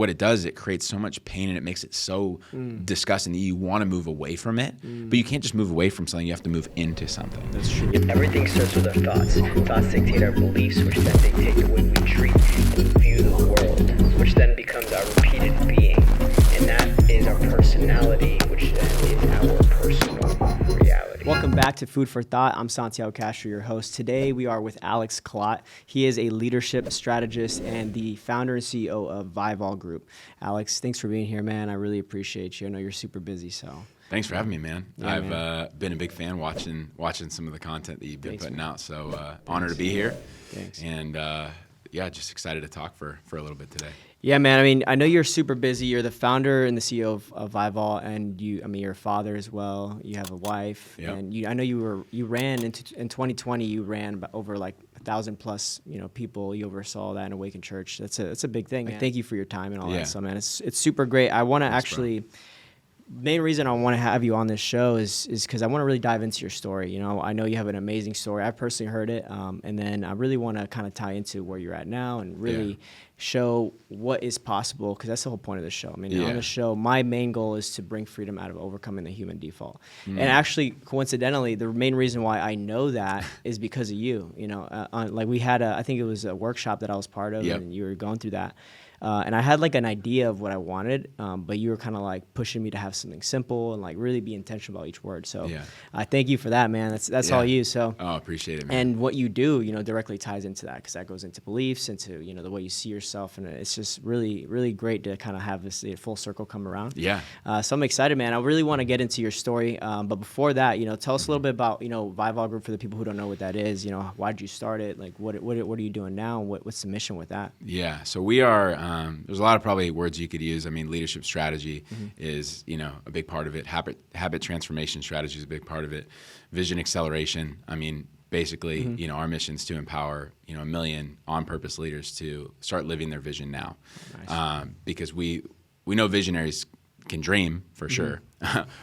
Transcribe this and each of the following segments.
what it does, it creates so much pain and it makes it so disgusting that you want to move away from it. But you can't just move away from something. You have to move into something. That's true. Everything starts with our thoughts. Thoughts dictate our beliefs, which then dictate the way we treat and view the world, which then becomes our repeated being. And that is our personality, which then is our personal reality. Welcome back to Food for Thought. I'm Santiago Castro, your host. Today we are with Alex Klott. He is a leadership strategist and the founder and CEO of Vival Group. Alex, thanks for being here, man. I really appreciate you. I know you're super busy, so. Thanks for having me, man. Yeah, I've been a big fan watching some of the content that you've been putting out. So honored to be here. Thanks. And just excited to talk for a little bit today. Yeah, man. I mean, I know you're super busy. You're the founder and the CEO of Vival, and you're a father as well. You have a wife, Yep. and I know you ran in 2020. You ran over like 1,000 plus, people. You oversaw that in Awaken Church. That's a big thing. Man. Thank you for your time and all that stuff, man. It's super great. I want to actually. Main reason I want to have you on this show is because I want to really dive into your story. I know you have an amazing story. I've personally heard it, and then I really want to kind of tie into where you're at now and really show what is possible, because that's the whole point of the show. I mean, on the show, my main goal is to bring freedom out of overcoming the human default. And actually, coincidentally, the main reason why I know that is because of you. Like we had I think it was a workshop that I was part of, and you were going through that. And I had like an idea of what I wanted, but you were kind of like pushing me to have something simple and like really be intentional about each word. So I thank you for that, man. That's all you. So appreciate it, man. And what you do, directly ties into that, because that goes into beliefs, into the way you see yourself, and it's just really, really great to kind of have this full circle come around. Yeah. So I'm excited, man. I really want to get into your story, but before that, tell us a little bit about Vival Group for the people who don't know what that is. Why did you start it? Like what are you doing now? What's the mission with that? Yeah. So we are. There's a lot of probably words you could use. I mean, leadership strategy is, a big part of it. Habit transformation strategy is a big part of it. Vision acceleration. I mean, basically, our mission is to empower, 1 million on-purpose leaders to start living their vision now. Nice. Because we know visionaries can dream for sure,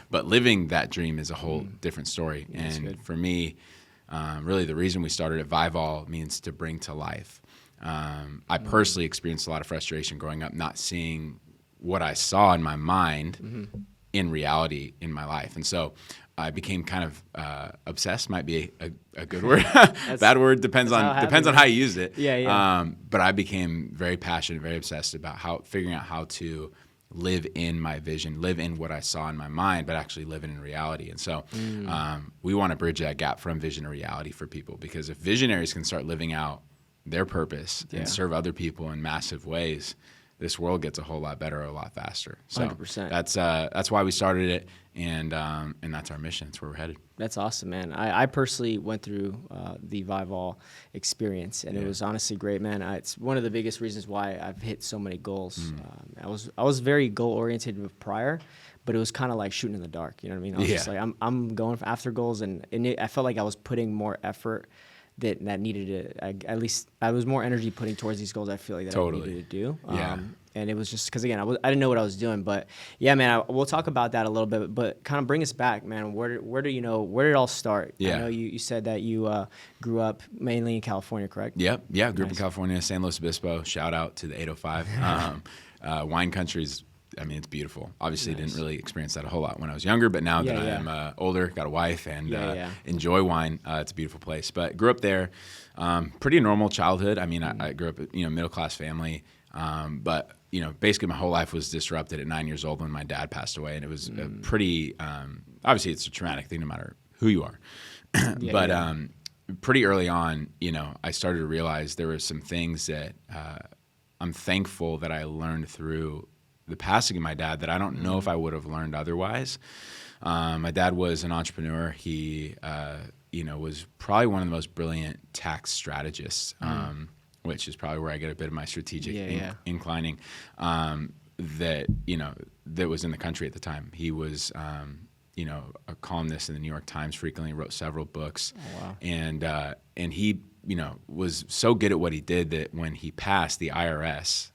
but living that dream is a whole different story. Yeah, and for me, really the reason we started at Vival means to bring to life. I personally experienced a lot of frustration growing up, not seeing what I saw in my mind in reality in my life. And so I became kind of obsessed, might be a good word. Bad word, depends on how you use it. Yeah. But I became very passionate, very obsessed about figuring out how to live in my vision, live in what I saw in my mind, but actually live it in reality. And so we want to bridge that gap from vision to reality for people, because if visionaries can start living out their purpose and serve other people in massive ways, this world gets a whole lot better, a lot faster. So 100%. That's why we started it, and that's our mission. That's where we're headed. That's awesome, man. I personally went through the Vival experience, and it was honestly great, man. It's one of the biggest reasons why I've hit so many goals. I was very goal oriented prior, but it was kind of like shooting in the dark. You know what I mean? I was just like, I'm going after goals, and I felt like I was putting more effort that needed it. At least I was more energy putting towards these goals. I feel like that I needed to do. And it was just because, again, I didn't know what I was doing. But yeah, man, we'll talk about that a little bit. But kind of bring us back, man. Where did it all start? Yeah. I know you said that you grew up mainly in California, correct? Yep. Yeah. Grew up in California, San Luis Obispo. Shout out to the 805. Wine country's. I mean, it's beautiful. Obviously, didn't really experience that a whole lot when I was younger, but now that I'm older, got a wife, and enjoy wine, it's a beautiful place. But grew up there, pretty normal childhood. I mean, I grew up, middle class family, but basically my whole life was disrupted at 9 years old when my dad passed away, and it was a pretty. Obviously, it's a traumatic thing, no matter who you are. Pretty early on, I started to realize there were some things that I'm thankful that I learned through the passing of my dad that I don't know if I would have learned otherwise. My dad was an entrepreneur. He, was probably one of the most brilliant tax strategists, which is probably where I get a bit of my strategic inclining, that was in the country at the time. He was, a columnist in the New York Times, frequently wrote several books. Oh, wow. And he, was so good at what he did that when he passed, the IRS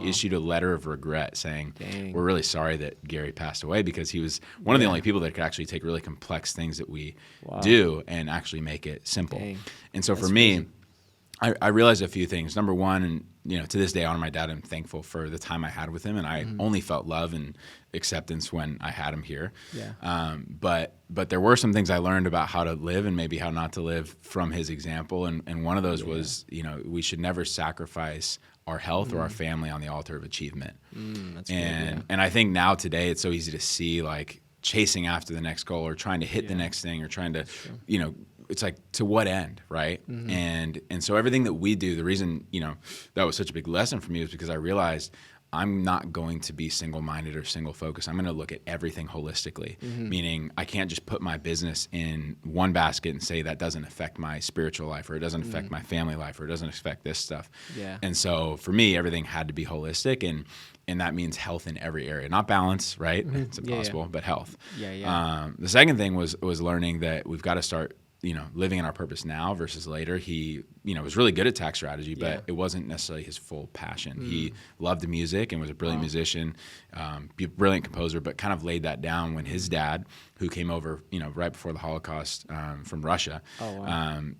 issued a letter of regret saying, we're really sorry that Gary passed away, because he was one of the only people that could actually take really complex things that we do and actually make it simple. And so for me, I realized a few things. Number one, and to this day, I honor my dad. I'm thankful for the time I had with him, and I only felt love and acceptance when I had him here. Yeah. But there were some things I learned about how to live and maybe how not to live from his example, and one of those was, we should never sacrifice our health or our family on the altar of achievement. That's and I think now today it's so easy to see like chasing after the next goal or trying to hit the next thing or trying to, it's like, to what end, right? And so everything that we do, the reason, that was such a big lesson for me was because I realized I'm not going to be single-minded or single-focused. I'm going to look at everything holistically, meaning I can't just put my business in one basket and say that doesn't affect my spiritual life or it doesn't affect my family life or it doesn't affect this stuff. Yeah. And so for me, everything had to be holistic, and that means health in every area, not balance, right? It's impossible, but health. The second thing was learning that we've got to start living in our purpose now versus later. He, was really good at tax strategy, but it wasn't necessarily his full passion. He loved music and was a brilliant musician, brilliant composer, but kind of laid that down when his dad, who came over, right before the Holocaust from Russia,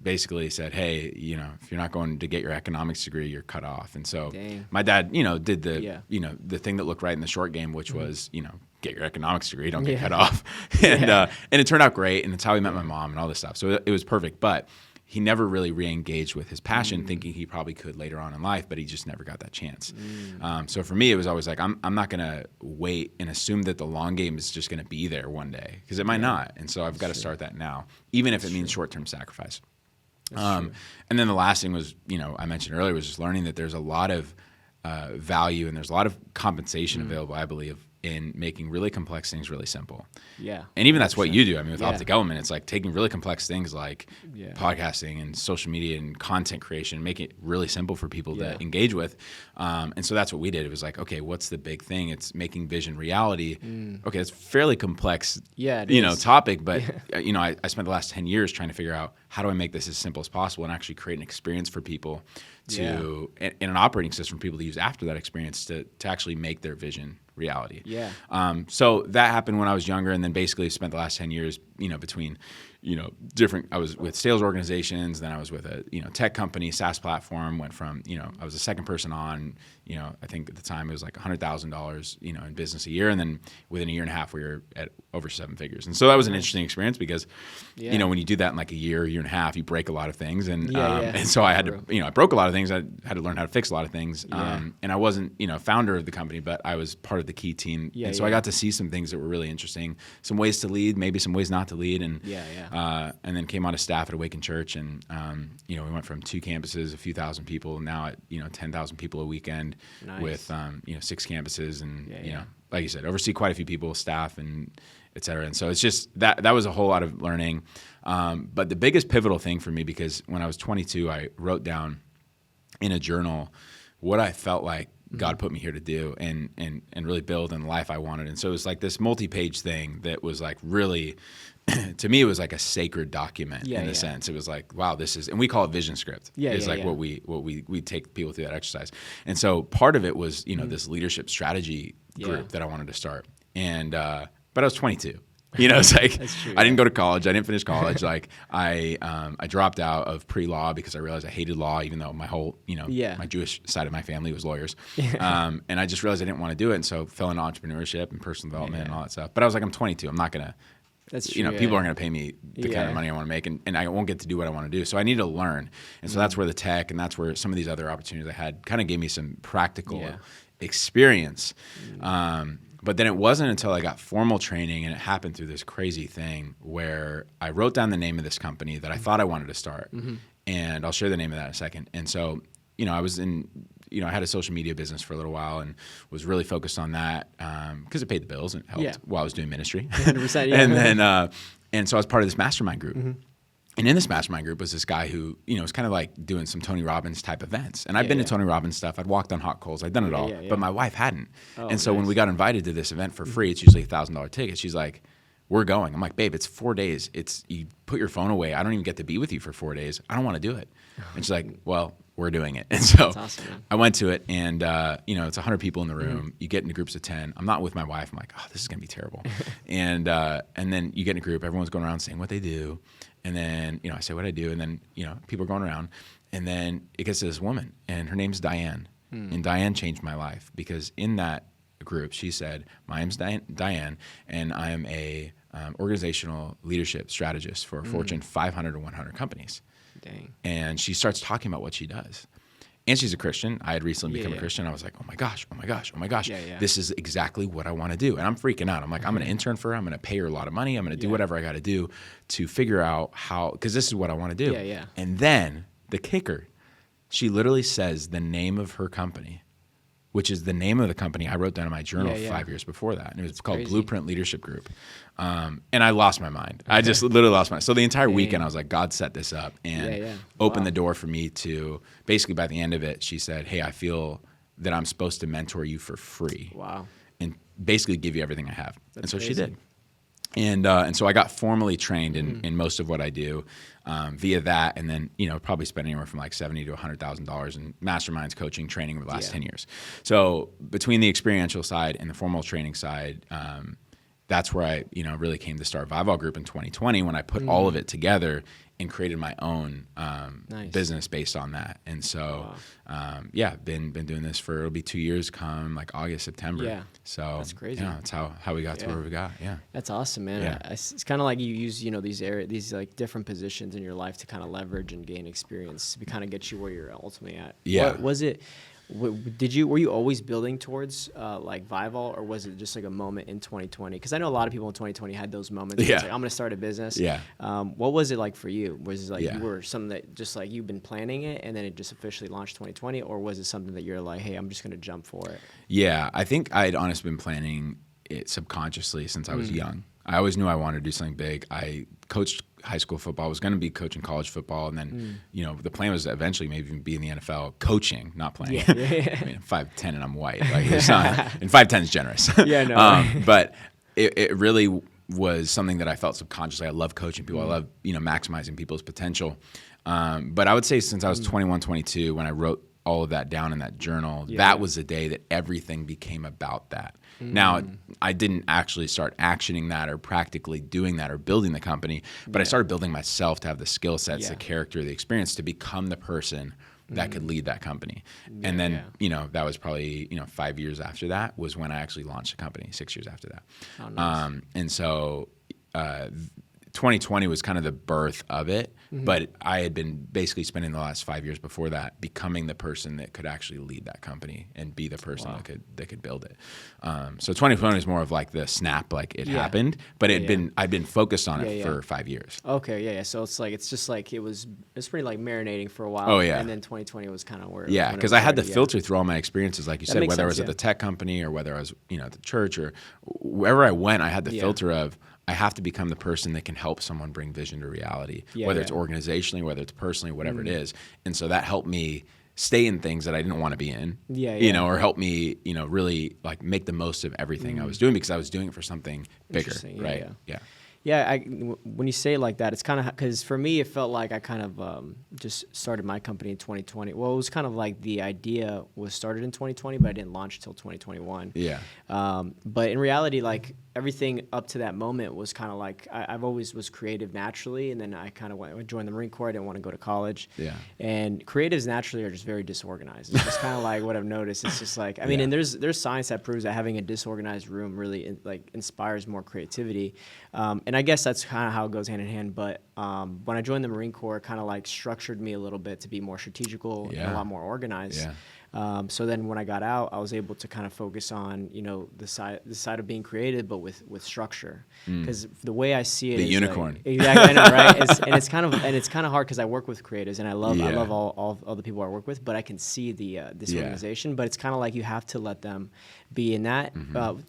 basically said, hey, if you're not going to get your economics degree, you're cut off. And so my dad, did the thing that looked right in the short game, which was, get your economics degree, don't get cut off. And it turned out great, and it's how he met my mom and all this stuff. So it was perfect, but he never really re-engaged with his passion, thinking he probably could later on in life, but he just never got that chance. So for me, it was always like, I'm not going to wait and assume that the long game is just going to be there one day, because it might not. And so I've got to start that now, even if it means short-term sacrifice. And then the last thing was, I mentioned earlier, was just learning that there's a lot of value and there's a lot of compensation available, I believe, in making really complex things really simple. Yeah. And even that's what you do. I mean, with Optic Element, it's like taking really complex things like podcasting and social media and content creation, and making it really simple for people to engage with. And so that's what we did. It was like, okay, what's the big thing? It's making vision reality. Okay, it's fairly complex, topic, but I spent the last 10 years trying to figure out how do I make this as simple as possible and actually create an experience for people to, and an operating system for people to use after that experience to actually make their vision reality. So that happened when I was younger, and then basically spent the last 10 years, between, different, I was with sales organizations, then I was with a, tech company, SaaS platform, went from, I was the second person on, I think at the time it was like $100,000, in business a year. And then within a year and a half, we were at over 7 figures. And so that was an interesting experience because, when you do that in like a year and a half, you break a lot of things. And, and so I had to, I broke a lot of things. I had to learn how to fix a lot of things. And I wasn't, founder of the company, but I was part of the key team. And so I got to see some things that were really interesting, some ways to lead, maybe some ways not to lead. And, and then came on to staff at Awaken Church. And, we went from 2 campuses, a few thousand people, now at, 10,000 people a weekend with, 6 campuses and, like you said, oversee quite a few people, staff and et cetera. And so it's just that was a whole lot of learning. But the biggest pivotal thing for me, because when I was 22, I wrote down in a journal what I felt like God put me here to do and really build in the life I wanted. And so it was like this multi-page thing that was like really, to me, it was like a sacred document in a sense. It was like, wow, this is, and we call it vision script. What we take people through that exercise. And so part of it was, this leadership strategy group that I wanted to start. And, but I was 22. It's like I didn't go to college. I didn't finish college. Like I dropped out of pre-law because I realized I hated law, even though my whole, my Jewish side of my family was lawyers. And I just realized I didn't want to do it. And so fell into entrepreneurship and personal development and all that stuff. But I was like, I'm 22. I'm not going to, people aren't going to pay me the kind of money I want to make, and I won't get to do what I want to do. So I need to learn. And so that's where the tech and that's where some of these other opportunities I had kind of gave me some practical experience. But then it wasn't until I got formal training, and it happened through this crazy thing where I wrote down the name of this company that I thought I wanted to start. And I'll share the name of that in a second. And so, I was in, I had a social media business for a little while and was really focused on that because it paid the bills and helped while I was doing ministry. 100%, And then, and so I was part of this mastermind group. And in this mastermind group was this guy who, was kind of like doing some Tony Robbins type events. And I've been to Tony Robbins stuff. I'd walked on hot coals. I'd done it all. But my wife hadn't. And so when we got invited to this event for free, it's usually a $1,000 ticket. She's like, we're going. I'm like, babe, it's 4 days. You put your phone away. I don't even get to be with you for 4 days. I don't want to do it. And she's like, well, we're doing it. And so awesome, I went to it, and it's 100 people in the room. You get into groups of 10. I'm not with my wife. I'm like, oh, this is going to be terrible. And then you get in a group. Everyone's going around saying what they do. And then, I say what I do, and then, people are going around. And then it gets to this woman, and her name's Diane. And Diane changed my life because in that group, she said, my name's Diane, and I am a organizational leadership strategist for Fortune 500 to 100 companies. Dang. And she starts talking about what she does. And she's a Christian. I had recently become a Christian. I was like, oh my gosh. This is exactly what I want to do. And I'm freaking out. I'm like, I'm going to intern for her. I'm going to pay her a lot of money. I'm going to do whatever I got to do to figure out how, because this is what I want to do. And then the kicker, she literally says the name of her company, which is the name of the company I wrote down in my journal 5 years before that. And it was called crazy. Blueprint Leadership Group. And I lost my mind. I just literally lost my mind. So the entire weekend I was like, God set this up and opened the door for me to, basically by the end of it, she said, hey, I feel that I'm supposed to mentor you for free. Wow. And basically give you everything I have. That's and so crazy. she did. And so I got formally trained in most of what I do via that, and then probably spent anywhere from like $70,000 to $100,000 in masterminds, coaching, training over the last 10 years. So between the experiential side and the formal training side, that's where I really came to start Vival Group in 2020 when I put all of it together and created my own business based on that. And so, been doing this for, it'll be 2 years come like August, September. Yeah. So that's crazy. That's how we got to where we got. Yeah. That's awesome, man. Yeah. It's kind of like you use, these like different positions in your life to kind of leverage and gain experience to kind of get you where you're ultimately at. Yeah. What was it? Were you always building towards like Vival, or was it just like a moment in 2020? Because I know a lot of people in 2020 had those moments. Where it's like, I'm going to start a business. Yeah. What was it like for you? Was it like you were something that just like you've been planning it and then it just officially launched 2020, or was it something that you're like, hey, I'm just going to jump for it? Yeah, I think I had honestly been planning it subconsciously since I was young. I always knew I wanted to do something big. I coached high school football. I was going to be coaching college football, and then the plan was to eventually maybe even be in the NFL coaching, not playing. I mean, 5'10" and I'm white. Like it's not, and 5'10" is generous. But it really was something that I felt subconsciously. I love coaching people. I love maximizing people's potential. But I would say since I was 21, 22, when I wrote all of that down in that journal, that was the day that everything became about that. Now, I didn't actually start actioning that or practically doing that or building the company, but I started building myself to have the skill sets, the character, the experience to become the person that could lead that company. And then, that was probably, 5 years after that was when I actually launched the company, 6 years after that. Oh, nice. And so 2020 was kind of the birth of it, but I had been basically spending the last 5 years before that becoming the person that could actually lead that company and be the person that could build it. So 2020 is more of like the snap, like it happened, but I'd been focused on it for 5 years. Okay, yeah. So it's just like it's pretty like marinating for a while. Oh yeah. And then 2020 was kind of where. Yeah, because I had to filter through all my experiences, like you said, whether I was sense, at the tech company or whether I was at the church or wherever I went, I had the filter of. I have to become the person that can help someone bring vision to reality, whether it's organizationally, whether it's personally, whatever it is. And so that helped me stay in things that I didn't want to be in, or help me, really like make the most of everything I was doing because I was doing it for something bigger, right? Yeah, when you say it like that, it's kind of because for me, it felt like I kind of just started my company in 2020. Well, it was kind of like the idea was started in 2020, but I didn't launch until 2021. Yeah. But in reality, like everything up to that moment was kind of like I've always was creative naturally, and then I kind of joined the Marine Corps. I didn't want to go to college. Yeah. And creatives naturally are just very disorganized. It's just kind of like what I've noticed. It's just like and there's science that proves that having a disorganized room really inspires more creativity. And I guess that's kind of how it goes hand in hand. But when I joined the Marine Corps, it kind of like structured me a little bit to be more strategical and a lot more organized. Yeah. So then when I got out, I was able to kind of focus on, the side of being creative, but with structure. Because the way I see it the is unicorn. Like, exactly, I know, right? And it's kind of hard because I work with creatives and I love all the people I work with, but I can see the disorganization. But it's kind of like you have to let them be in that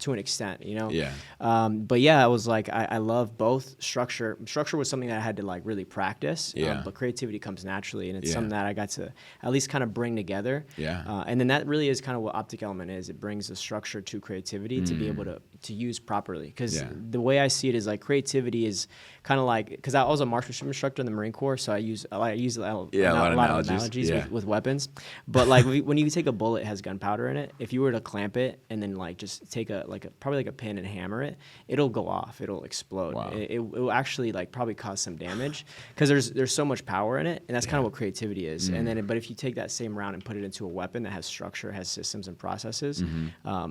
to an extent, Yeah. But yeah, I was like, I love both structure. Structure was something that I had to like really practice. Yeah. But creativity comes naturally, and it's something that I got to at least kind of bring together. Yeah. And then that really is kind of what Optic Element is. It brings a structure to creativity to be able to use properly. Because the way I see it is like creativity is kind of like, because I was a marksmanship instructor in the Marine Corps, so I use a lot of analogies with weapons. But like when you take a bullet, it has gunpowder in it. If you were to clamp it and then like just take probably like a pin and hammer it, it'll go off. It'll explode. Wow. It will actually like probably cause some damage because there's so much power in it, and that's kind of what creativity is. And then, but if you take that same round and put it into a weapon that has structure, has systems and processes,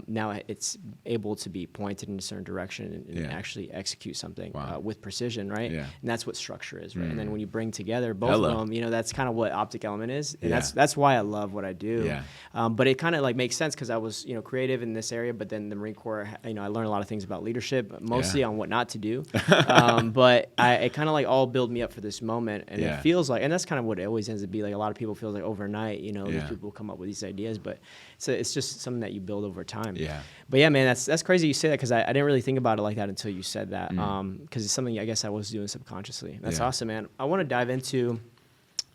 now it's able to be pointed in a certain direction and actually execute something with precision, right? Yeah. And that's what structure is, right? And then when you bring together both of them, you know, that's kind of what Optic Element is, and that's why I love what I do. Yeah. But it kind of like makes sense because I was, you know, creative in this area, but then the Marine Corps, you know, I learned a lot of things about leadership, mostly on what not to do. But it kind of like all built me up for this moment, and it feels like, and that's kind of what it always ends to be. Like a lot of people feel like overnight, you know, these people come up with these ideas, but it's just something that you build over time. Yeah. But yeah, man, that's crazy you say that because I didn't really think about it like that until you said that. Because it's something I guess I was doing subconsciously. That's awesome, man. I want to dive into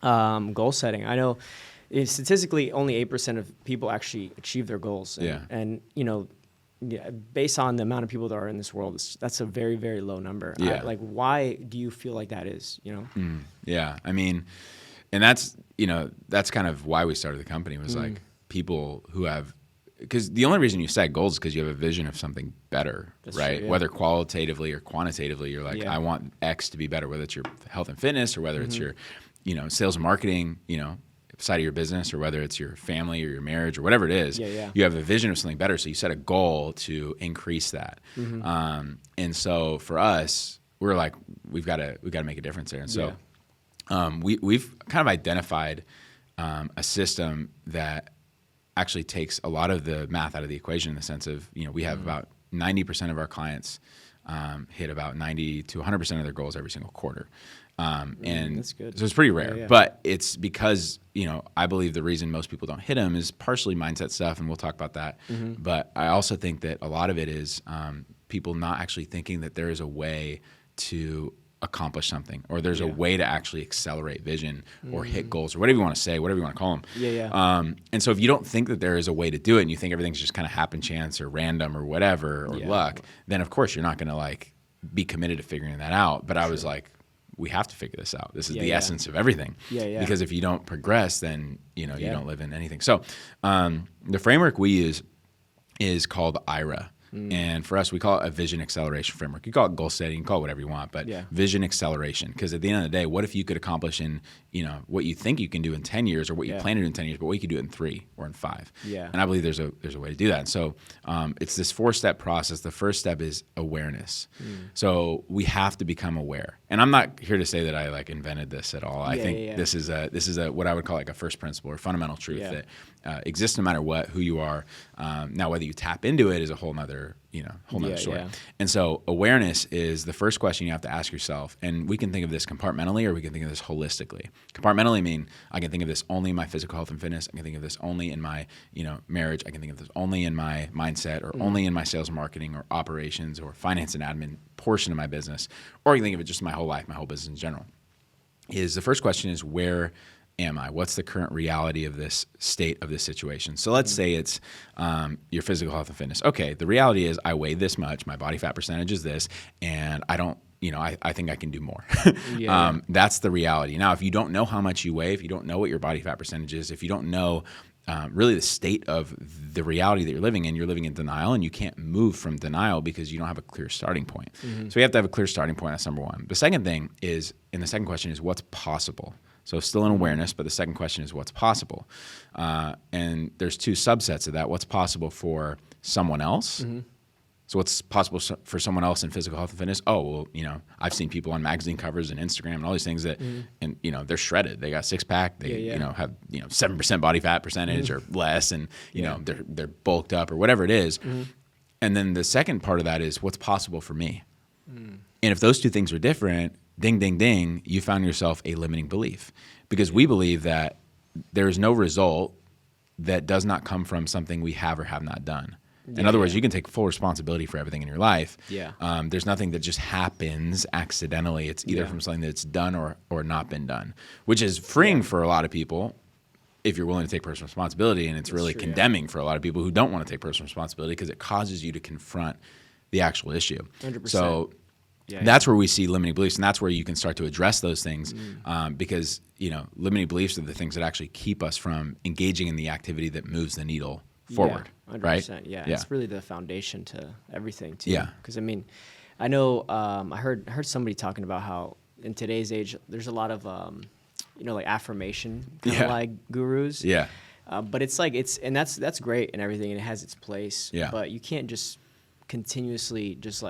goal setting. I know statistically only 8% of people actually achieve their goals. And you know, based on the amount of people that are in this world, that's a very, very low number. Like, why do you feel like that is, you know? Yeah. I mean, and that's, you know, that's kind of why we started the company was like people who have, because the only reason you set goals is because you have a vision of something better, right? True, whether qualitatively or quantitatively, you're like, I want X to be better, whether it's your health and fitness or whether it's your, you know, sales and marketing, you know, side of your business, or whether it's your family or your marriage or whatever it is. You have a vision of something better, so you set a goal to increase that. And so for us, we're like, we've got to make a difference there. And so we've kind of identified a system that actually takes a lot of the math out of the equation in the sense of, you know, we have about 90% of our clients hit about 90 to 100% of their goals every single quarter. And that's good. So it's pretty rare, but it's because, you know, I believe the reason most people don't hit them is partially mindset stuff, and we'll talk about that. But I also think that a lot of it is people not actually thinking that there is a way to accomplish something, or there's a way to actually accelerate vision or hit goals, or whatever you want to say, whatever you want to call them. And so if you don't think that there is a way to do it, and you think everything's just kind of happen chance or random or whatever, or luck, then of course you're not going to like be committed to figuring that out. But I was like, we have to figure this out. This is the essence of everything. Because if you don't progress, then, you know, you don't live in anything. So the framework we use is called IRA. And for us, we call it a vision acceleration framework. You call it goal setting, you call it whatever you want, but vision acceleration. Because at the end of the day, what if you could accomplish in, you know, what you think you can do in 10 years, or what you plan to do in 10 years, but what you could do in 3 or in 5? And I believe there's a way to do that. And so it's this 4-step process. The first step is awareness. So we have to become aware. And I'm not here to say that I like invented this at all. I think this is a what I would call like a first principle or fundamental truth that exists no matter what, who you are. Now, whether you tap into it is a whole nother story. And so awareness is the first question you have to ask yourself. And we can think of this compartmentally, or we can think of this holistically. Compartmentally mean I can think of this only in my physical health and fitness. I can think of this only in my, you know, marriage. I can think of this only in my mindset, or only in my sales and marketing, or operations, or finance and admin portion of my business. Or you can think of it just my whole life, my whole business in general. Is the first question is, where am I? What's the current reality of this state of this situation? So let's say it's your physical health and fitness. Okay, the reality is I weigh this much, my body fat percentage is this, and I don't, you know, I think I can do more. That's the reality. Now, if you don't know how much you weigh, if you don't know what your body fat percentage is, if you don't know really the state of the reality that you're living in denial, and you can't move from denial because you don't have a clear starting point. So we have to have a clear starting point. That's number one. The second thing is, and the second question is, what's possible? So still in awareness, but the second question is what's possible. And there's 2 subsets of that. What's possible for someone else? So what's possible for someone else in physical health and fitness? Oh, well, you know, I've seen people on magazine covers and Instagram and all these things that, and, you know, they're shredded. They got 6-pack. They, you know, have, you know, 7% body fat percentage or less. And, you know, they're bulked up or whatever it is. And then the second part of that is what's possible for me. And if those 2 things are different, ding, ding, ding, you found yourself a limiting belief, because we believe that there is no result that does not come from something we have or have not done. In other words, you can take full responsibility for everything in your life. There's nothing that just happens accidentally. It's either from something that's done or not been done, which is freeing for a lot of people. if you're willing to take personal responsibility, and it's really condemning for a lot of people who don't want to take personal responsibility because it causes you to confront the actual issue. 100%. So that's where we see limiting beliefs, and that's where you can start to address those things because, limiting beliefs are the things that actually keep us from engaging in the activity that moves the needle forward, 100%, right? Yeah, it's really the foundation to everything too. Yeah. Because I mean, I know I heard somebody talking about how in today's age there's a lot of like affirmation kind of like gurus. Yeah. But it's like and that's great and everything, and it has its place. Yeah. But you can't just continuously just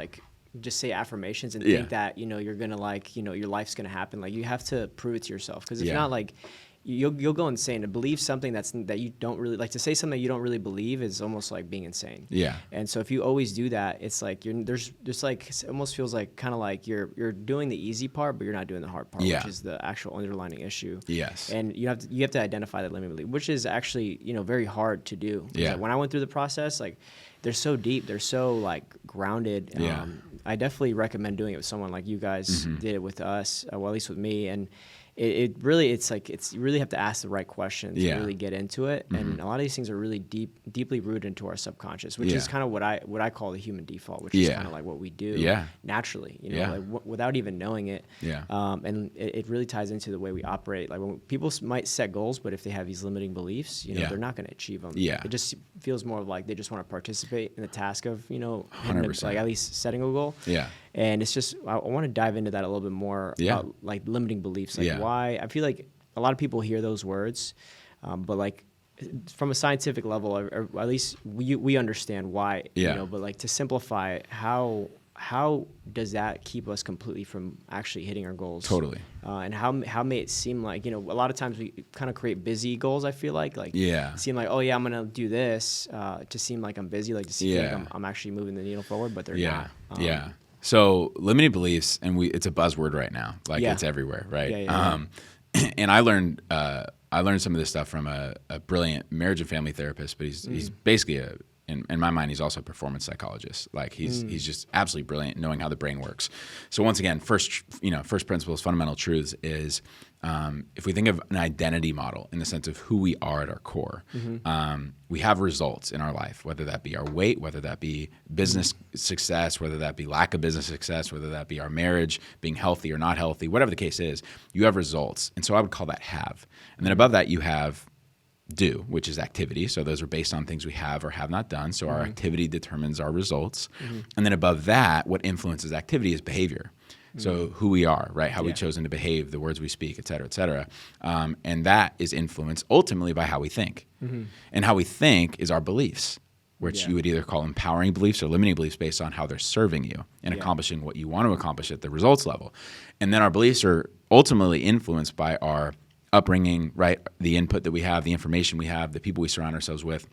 say affirmations and think that you're gonna your life's gonna happen. Like, you have to prove it to yourself, because if not, like, you'll go insane. To believe something that you don't really like, to say something you don't really believe is almost like being insane. Yeah. And so if you always do that, it's like there's like, it almost feels like kind of like you're doing the easy part, but you're not doing the hard part, which is the actual underlying issue. Yes. And you have to identify that limiting belief, which is actually very hard to do. Yeah. Like, when I went through the process, like, they're so deep, they're so like grounded. Yeah. I definitely recommend doing it with someone like you guys did it with us, well, at least with me. And it really, you really have to ask the right questions to really get into it. And a lot of these things are really deeply rooted into our subconscious, which is kind of what I call the human default, which is kind of like what we do naturally, like without even knowing it. Yeah. And it really ties into the way we operate. Like, when people might set goals, but if they have these limiting beliefs, they're not going to achieve them. Yeah. It just feels more like they just want to participate in the task of, 100%. like, at least setting a goal. Yeah. And it's just, I want to dive into that a little bit more about, like, limiting beliefs. Like, why I feel like a lot of people hear those words, but, like, from a scientific level, or at least we understand why, but, like, to simplify it, how does that keep us completely from actually hitting our goals? Totally. And how may it seem like, a lot of times we kind of create busy goals, I feel like seem like, oh yeah, I'm going to do this to seem like I'm busy, like to seem like I'm actually moving the needle forward, but they're not. So limiting beliefs, and it's a buzzword right now. Like, it's everywhere, right? And I learned some of this stuff from a brilliant marriage and family therapist, but he's basically in my mind, he's also a performance psychologist. Like, he's just absolutely brilliant at knowing how the brain works. So once again, first principles, fundamental truths is, if we think of an identity model in the sense of who we are at our core, we have results in our life, whether that be our weight, whether that be business success, whether that be lack of business success, whether that be our marriage, being healthy or not healthy, whatever the case is, you have results. And so I would call that have. And then above that, you have do, which is activity. So those are based on things we have or have not done. So our activity determines our results. And then above that, what influences activity is behavior. So who we are, right? How we've chosen to behave, the words we speak, et cetera, et cetera. And that is influenced ultimately by how we think. And how we think is our beliefs, which you would either call empowering beliefs or limiting beliefs based on how they're serving you and accomplishing what you want to accomplish at the results level. And then our beliefs are ultimately influenced by our upbringing, right? The input that we have, the information we have, the people we surround ourselves with,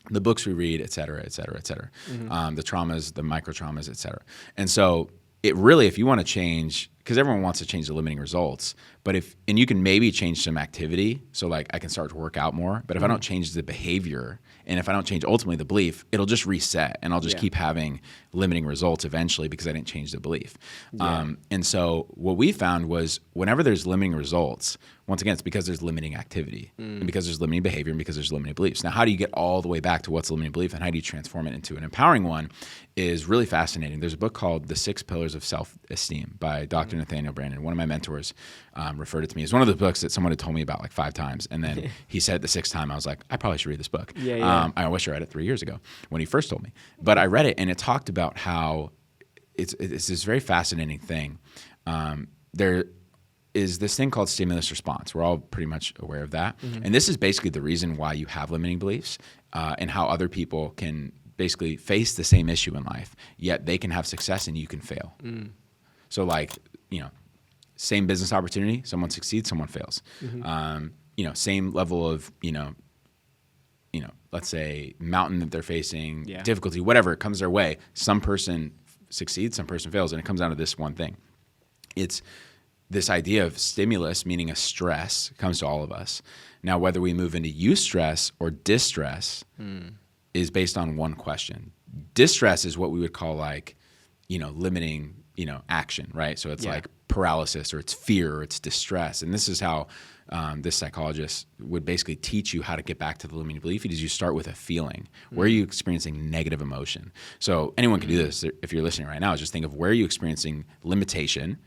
the books we read, et cetera, et cetera, et cetera. The traumas, the micro traumas, et cetera. And so it really, if you want to change, because everyone wants to change the limiting results, but and you can maybe change some activity. So, like, I can start to work out more, but if I don't change the behavior, and if I don't change ultimately the belief, it'll just reset, and I'll just keep having limiting results eventually because I didn't change the belief. And so what we found was, whenever there's limiting results, once again, it's because there's limiting activity, and because there's limiting behavior, and because there's limiting beliefs. Now, how do you get all the way back to what's a limiting belief, and how do you transform it into an empowering one is really fascinating. There's a book called The Six Pillars of Self-Esteem by Dr. Nathaniel Brandon. One of my mentors referred it to me. It's one of the books that someone had told me about like 5 times, and then he said it the 6th time, I was like, I probably should read this book. I wish I read it 3 years ago when he first told me. But I read it, and it talked about how it's this very fascinating thing. There is this thing called stimulus response. We're all pretty much aware of that. And this is basically the reason why you have limiting beliefs, and how other people can basically face the same issue in life, yet they can have success and you can fail. So, like, same business opportunity, someone succeeds, someone fails. Same level of, let's say mountain that they're facing, difficulty, whatever, it comes their way. Some person succeeds, some person fails, and it comes down to this one thing. It's this idea of stimulus, meaning a stress, comes to all of us. Now, whether we move into eustress or distress is based on one question. Distress is what we would call, like, limiting, action, right? So it's like paralysis, or it's fear, or it's distress. And this is how this psychologist would basically teach you how to get back to the limiting belief. Is you start with a feeling. Where are you experiencing negative emotion? So anyone can do this. If you're listening right now, just think of where are you experiencing limitation,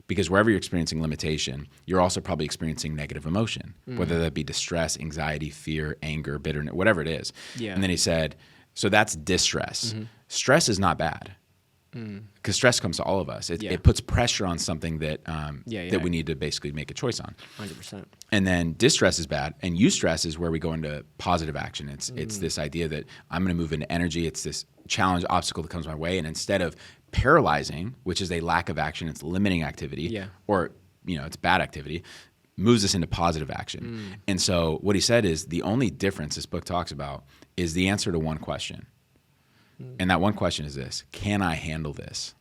because wherever you're experiencing limitation, you're also probably experiencing negative emotion, whether that be distress, anxiety, fear, anger, bitterness, whatever it is. Yeah. And then he said, so that's distress. Stress is not bad. Because stress comes to all of us. It puts pressure on something that that we need to basically make a choice on. 100%. And then distress is bad, and eustress is where we go into positive action. It's this idea that I'm going to move into energy. It's this challenge, obstacle that comes my way, and instead of paralyzing, which is a lack of action, it's limiting activity, or it's bad activity, moves us into positive action. And so what he said is the only difference this book talks about is the answer to one question. And that one question is this: can I handle this?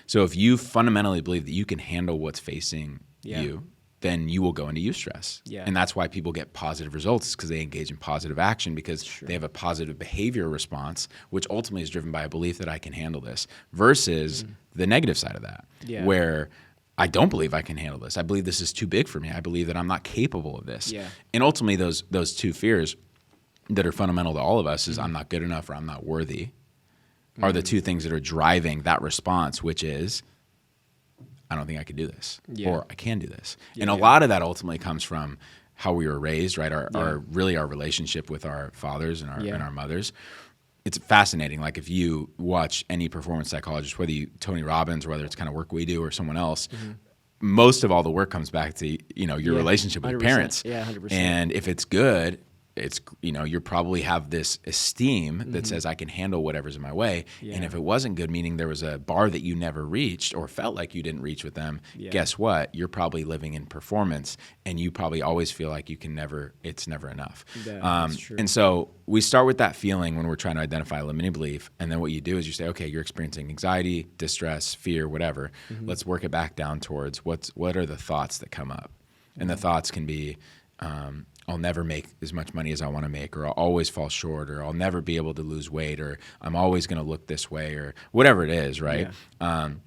So if you fundamentally believe that you can handle what's facing you, then you will go into eustress. And that's why people get positive results, because they engage in positive action, because they have a positive behavior response, which ultimately is driven by a belief that I can handle this, versus the negative side of that, where I don't believe I can handle this. I believe this is too big for me. I believe that I'm not capable of this. And ultimately those two fears that are fundamental to all of us is I'm not good enough or I'm not worthy are the two things that are driving that response, which is I don't think I can do this or I can do this. And a lot of that ultimately comes from how we were raised, right? Our relationship with our fathers and our mothers. It's fascinating. Like if you watch any performance psychologist, whether Tony Robbins or whether it's kind of work we do or someone else, most of all the work comes back to your relationship with your parents. 100%. And if it's good, it's you probably have this esteem that says I can handle whatever's in my way. And if it wasn't good, meaning there was a bar that you never reached or felt like you didn't reach with them, guess what? You're probably living in performance, and you probably always feel like it's never enough. That's true. And so we start with that feeling when we're trying to identify a limiting belief, and then what you do is you say, okay, you're experiencing anxiety, distress, fear, whatever. Let's work it back down towards what are the thoughts that come up. And the thoughts can be I'll never make as much money as I want to make, or I'll always fall short, or I'll never be able to lose weight, or I'm always going to look this way, or whatever it is, right? And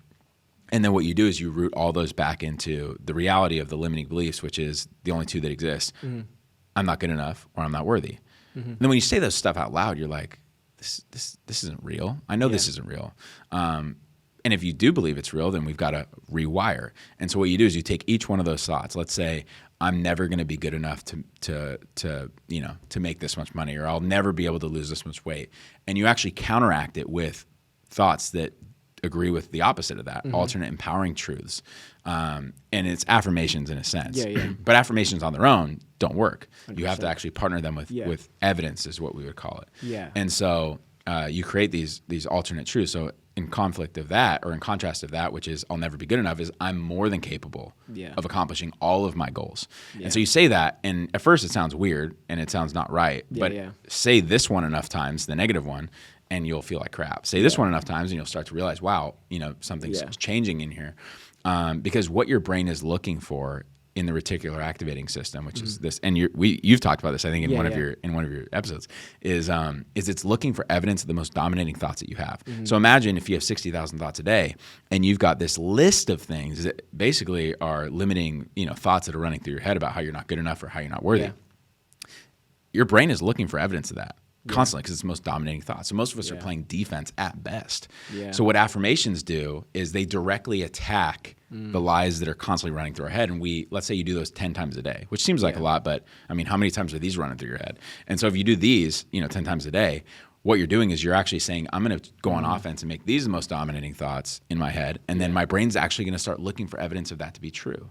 then what you do is you root all those back into the reality of the limiting beliefs, which is the only two that exist. I'm not good enough, or I'm not worthy. And then when you say those stuff out loud, you're like, this isn't real. I know this isn't real. And if you do believe it's real, then we've got to rewire. And so what you do is you take each one of those thoughts. Let's say I'm never going to be good enough to make this much money, or I'll never be able to lose this much weight. And you actually counteract it with thoughts that agree with the opposite of that, alternate empowering truths. And it's affirmations in a sense. But affirmations on their own don't work. 100%. You have to actually partner them with evidence, is what we would call it. And so you create these alternate truths. So in conflict of that, or in contrast of that, which is I'll never be good enough, is I'm more than capable of accomplishing all of my goals. And so you say that, and at first it sounds weird and it sounds not right, but say this one enough times, the negative one, and you'll feel like crap. Say this one enough times and you'll start to realize, wow, something's changing in here. Because what your brain is looking for in the reticular activating system, which is this, and you've talked about this, I think, in one of your episodes, is it's looking for evidence of the most dominating thoughts that you have. So imagine if you have 60,000 thoughts a day, and you've got this list of things that basically are limiting, thoughts that are running through your head about how you're not good enough or how you're not worthy. Your brain is looking for evidence of that constantly, because it's the most dominating thought. So most of us are playing defense at best. So what affirmations do is they directly attack the lies that are constantly running through our head. And let's say you do those 10 times a day, which seems like a lot, but I mean, how many times are these running through your head? And so if you do these, 10 times a day, what you're doing is you're actually saying, I'm going to go on offense and make these the most dominating thoughts in my head. And then my brain's actually going to start looking for evidence of that to be true.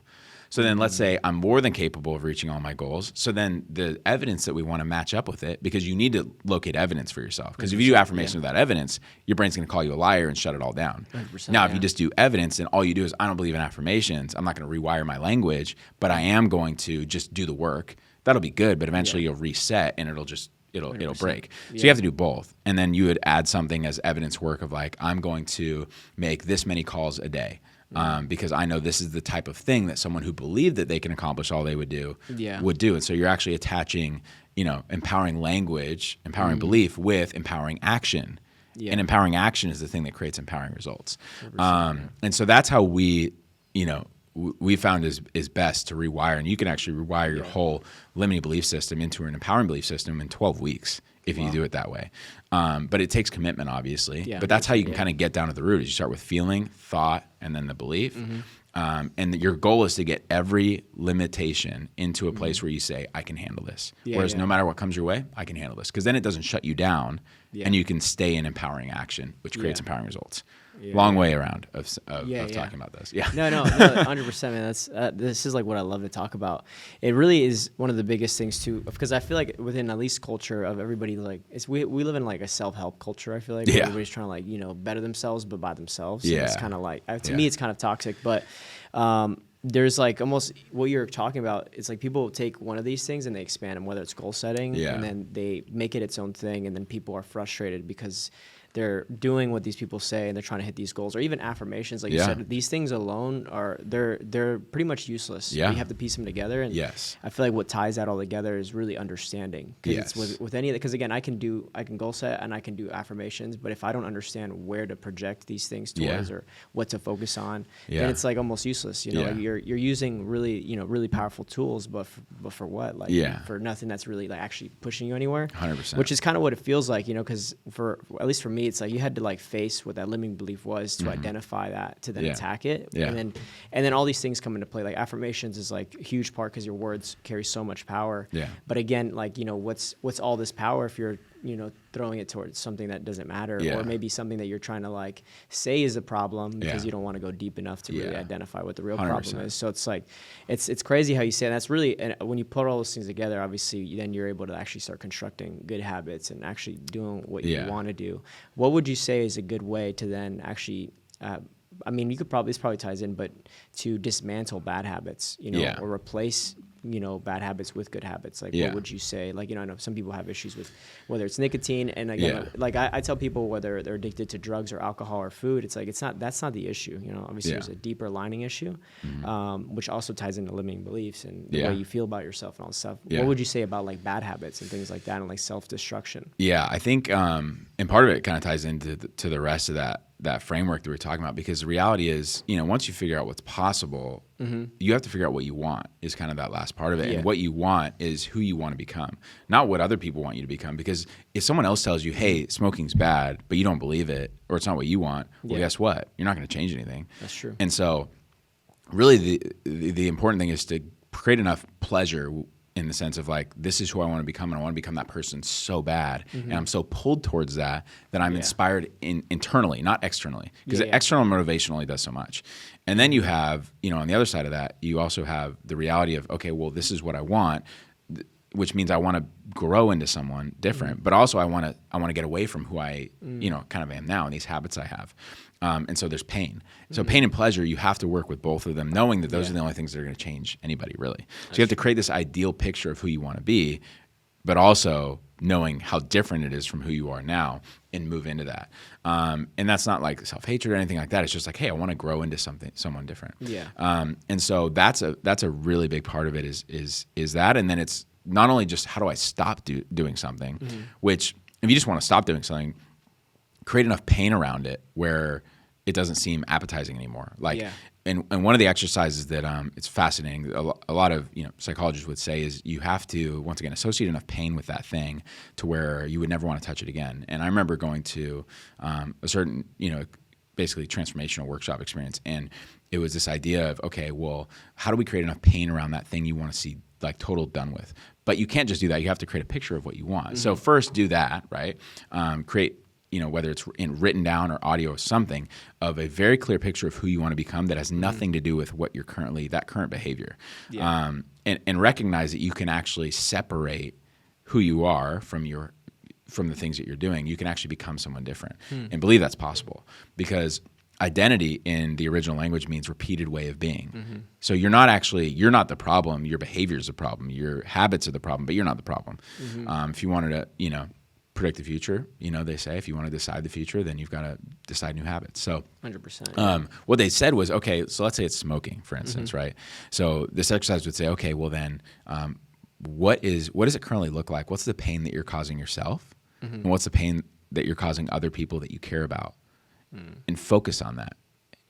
So then let's say I'm more than capable of reaching all my goals. So then the evidence that we want to match up with it, because you need to locate evidence for yourself. Because if you do affirmation without evidence, your brain's going to call you a liar and shut it all down. Now, if you just do evidence and all you do is, I don't believe in affirmations, I'm not going to rewire my language, but I am going to just do the work. That'll be good, but eventually you'll reset and it'll break. So you have to do both. And then you would add something as evidence work of like, I'm going to make this many calls a day. Because I know this is the type of thing that someone who believed that they can accomplish all they would do would do. And so you're actually attaching, empowering language, empowering belief with empowering action. And empowering action is the thing that creates empowering results. And so that's how we found is best to rewire. And you can actually rewire your whole limiting belief system into an empowering belief system in 12 weeks if you do it that way. But it takes commitment, obviously. Yeah, but that's how you can kind of get down to the root. Is you start with feeling, thought, and then the belief. And your goal is to get every limitation into a place where you say, I can handle this. Whereas no matter what comes your way, I can handle this. Because then it doesn't shut you down, and you can stay in empowering action, which creates empowering results. Long way around of talking about this. No, 100%, man. This is like what I love to talk about. It really is one of the biggest things too, because I feel like within at least culture of everybody, like we live in like a self-help culture. I feel like everybody's trying to like better themselves, but by themselves. And it's kind of like to me, it's kind of toxic. But there's like almost what you're talking about. It's like people take one of these things and they expand them, whether it's goal setting, and then they make it its own thing, and then people are frustrated because they're doing what these people say and they're trying to hit these goals, or even affirmations. Like you said, these things alone they're pretty much useless. You have to piece them together. And I feel like what ties that all together is really understanding. Because it's with any of it, because again, I can goal set and I can do affirmations, but if I don't understand where to project these things towards or what to focus on, then it's like almost useless. Like you're using really powerful tools, but for what? Like for nothing that's really like actually pushing you anywhere. 100%. Which is kind of what it feels like, because for at least for me, it's like you had to like face what that limiting belief was to identify that, to then attack it. And then all these things come into play. Like affirmations is like a huge part because your words carry so much power. But again, like, what's all this power if you're, throwing it towards something that doesn't matter, or maybe something that you're trying to like say is a problem because you don't want to go deep enough to really identify what the real 100%. Problem is. So it's like, it's crazy how you say it. And that's really, and when you put all those things together, obviously then you're able to actually start constructing good habits and actually doing what you want to do. What would you say is a good way to then actually, this probably ties in, but to dismantle bad habits, or replace bad habits with good habits? Like, what would you say? Like, I know some people have issues with whether it's nicotine, and again, like I tell people whether they're addicted to drugs or alcohol or food, it's like, that's not the issue. Obviously there's a deeper lining issue, which also ties into limiting beliefs and the way you feel about yourself and all this stuff. What would you say about like bad habits and things like that, and like self-destruction? I think, and part of it kind of ties into the rest of that framework that we're talking about, because the reality is, once you figure out what's possible, you have to figure out what you want, is kind of that last part of it. And what you want is who you want to become, not what other people want you to become. Because if someone else tells you, hey, smoking's bad, but you don't believe it, or it's not what you want, well, guess what? You're not going to change anything. That's true. And so really the important thing is to create enough pleasure in the sense of like, this is who I want to become, and I want to become that person so bad, and I'm so pulled towards that I'm inspired internally, not externally, because external motivation only does so much. And then you have, on the other side of that, you also have the reality of, okay, well, this is what I want, which means I want to grow into someone different, but also I want to get away from who I, kind of am now, and these habits I have. And so there's pain. So pain and pleasure, you have to work with both of them, knowing that those are the only things that are going to change anybody, really. So you have to create this ideal picture of who you want to be, but also knowing how different it is from who you are now, and move into that. And that's not like self-hatred or anything like that. It's just like, hey, I want to grow into someone different. And so that's a really big part of it is that. And then it's not only just how do I stop doing something, which if you just want to stop doing something, create enough pain around it where it doesn't seem appetizing anymore. And one of the exercises that it's fascinating, a lot of psychologists would say, is you have to, once again, associate enough pain with that thing to where you would never want to touch it again. And I remember going to a certain basically transformational workshop experience, and it was this idea of, okay, well, how do we create enough pain around that thing you want to see like total done with? But you can't just do that. You have to create a picture of what you want. So first do that, right? Create, whether it's written down or audio or something, of a very clear picture of who you want to become that has nothing to do with what you're that current behavior. And recognize that you can actually separate who you are from the things that you're doing. You can actually become someone different, and believe that's possible, because identity in the original language means repeated way of being. So you're not the problem. Your behavior is the problem. Your habits are the problem, but you're not the problem. If you wanted to, predict the future, they say if you want to decide the future, then you've got to decide new habits. So 100%. What they said was, okay, so let's say it's smoking, for instance, right? So this exercise would say, okay, well then, what does it currently look like? What's the pain that you're causing yourself? And what's the pain that you're causing other people that you care about, and focus on that.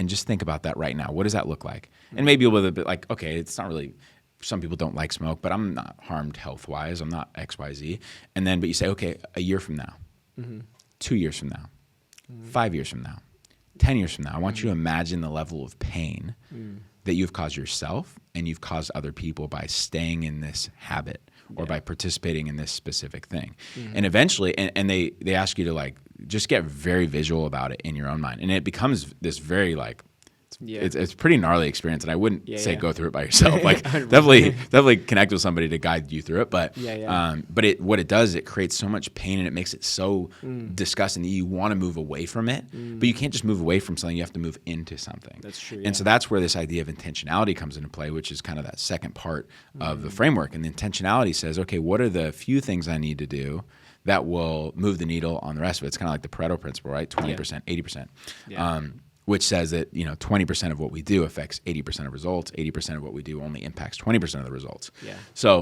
And just think about that right now. What does that look like? And maybe you'll be a bit like, okay, it's not really, some people don't like smoke, but I'm not harmed health-wise. I'm not XYZ. And then, but you say, okay, a year from now, 2 years from now, 5 years from now, 10 years from now, I want you to imagine the level of pain that you've caused yourself and you've caused other people by staying in this habit or by participating in this specific thing. And eventually, and they ask you to like, just get very visual about it in your own mind. And it becomes this very like, it's a pretty gnarly experience. And I wouldn't say go through it by yourself. Like definitely connect with somebody to guide you through it. But but what it does, it creates so much pain and it makes it so disgusting that you want to move away from it. But you can't just move away from something. You have to move into something. That's true. And so that's where this idea of intentionality comes into play, which is kind of that second part of the framework. And the intentionality says, okay, what are the few things I need to do that will move the needle on the rest of it? It's kind of like the Pareto principle, right? 20%, 80%. Which says that 20% of what we do affects 80% of results. 80% of what we do only impacts 20% of the results. So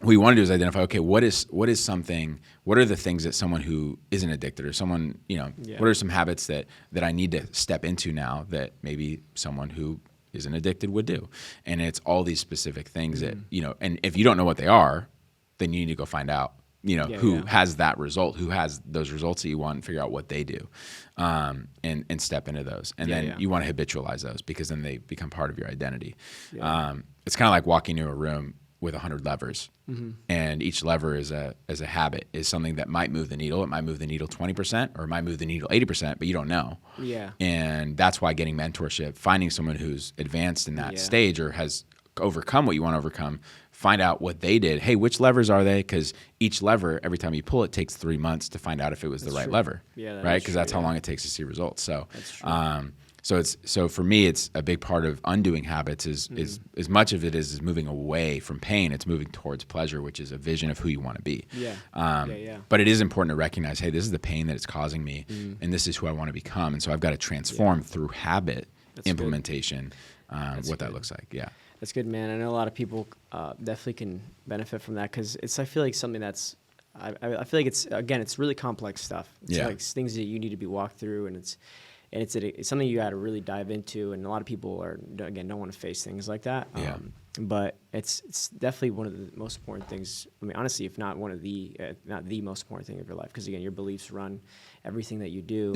what we want to do is identify, okay, what are the things that someone who isn't addicted or someone, what are some habits that I need to step into now that maybe someone who isn't addicted would do? And it's all these specific things that, and if you don't know what they are, then you need to go find out. Who has that result, who has those results that you want, and figure out what they do, and step into those. And then you want to habitualize those because then they become part of your identity. It's kind of like walking into a room with 100 levers, and each lever is a habit, is something that might move the needle. It might move the needle 20%, or it might move the needle 80%, but you don't know. And that's why getting mentorship, finding someone who's advanced in that stage or has overcome what you want to overcome, find out what they did. Hey, which levers are they? Because each lever, every time you pull it, takes 3 months to find out if it was the right lever, right? Because that's how long it takes to see results. So, so for me, it's a big part of undoing habits. Is as much of it is moving away from pain. It's moving towards pleasure, which is a vision of who you want to be. But it is important to recognize, hey, this is the pain that it's causing me, and this is who I want to become. And so I've got to transform through habit implementation. That looks like. That's good, man. I know a lot of people definitely can benefit from that because I feel like something that's, I feel like it's really complex stuff. It's like things that you need to be walked through, and it's something you got to really dive into. And a lot of people don't want to face things like that. But it's definitely one of the most important things. I mean, honestly, if not one of not the most important thing of your life, because again, your beliefs run everything that you do.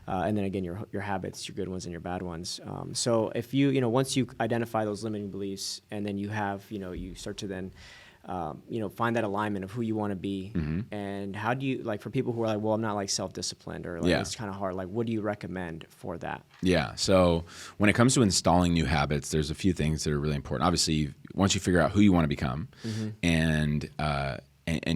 And then again, your habits, your good ones and your bad ones. So if once you identify those limiting beliefs, and then you have, you start to then, find that alignment of who you want to be. And how do you, like, for people who are like, well, I'm not like self-disciplined or like it's kind of hard, like, what do you recommend for that? So when it comes to installing new habits, there's a few things that are really important. Obviously, once you figure out who you want to become, and